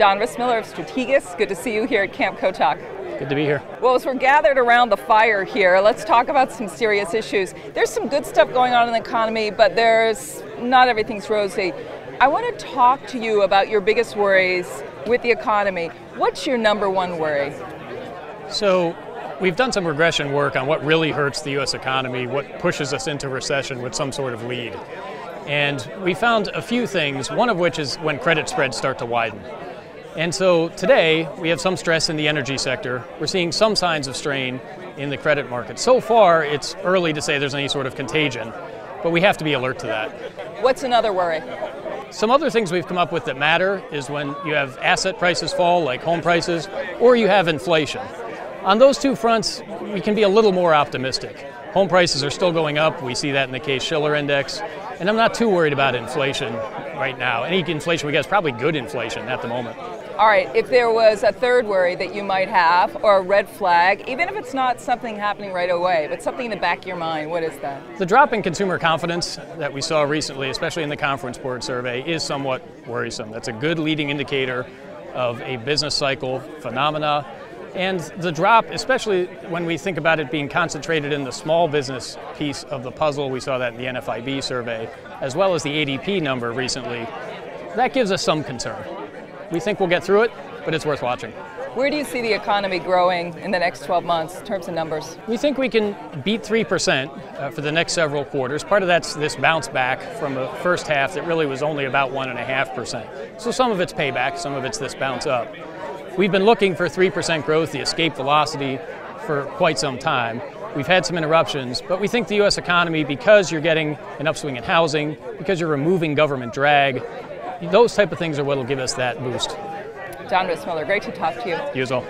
Donald Rissmiller of Strategas. Good to see you here at Camp Kotok. Good to be here. Well, as we're gathered around the fire here, let's talk about some serious issues. There's some good stuff going on in the economy, but not everything's rosy. I want to talk to you about your biggest worries with the economy. What's your number one worry? So we've done some regression work on what really hurts the U.S. economy, what pushes us into recession with some sort of lead. And we found a few things, one of which is when credit spreads start to widen. And so today, we have some stress in the energy sector. We're seeing some signs of strain in the credit market. So far, it's early to say there's any sort of contagion, but we have to be alert to that. What's another worry? Some other things we've come up with that matter is when you have asset prices fall, like home prices, or you have inflation. On those two fronts, we can be a little more optimistic. Home prices are still going up. We see that in the Case-Shiller index. And I'm not too worried about inflation right now. Any inflation we get is probably good inflation at the moment. All right, if there was a third worry that you might have, or a red flag, even if it's not something happening right away, but something in the back of your mind, what is that? The drop in consumer confidence that we saw recently, especially in the Conference Board survey, is somewhat worrisome. That's a good leading indicator of a business cycle phenomena. And the drop, especially when we think about it being concentrated in the small business piece of the puzzle, we saw that in the NFIB survey, as well as the ADP number recently, that gives us some concern. We think we'll get through it, but it's worth watching. Where do you see the economy growing in the next 12 months in terms of numbers? We think we can beat 3% for the next several quarters. Part of that's this bounce back from the first half that really was only about 1.5%. So some of it's payback, some of it's this bounce up. We've been looking for 3% growth, the escape velocity, for quite some time. We've had some interruptions, but we think the U.S. economy, because you're getting an upswing in housing, because you're removing government drag, those type of things are what will give us that boost. Donald Rissmiller, great to talk to you. You as well.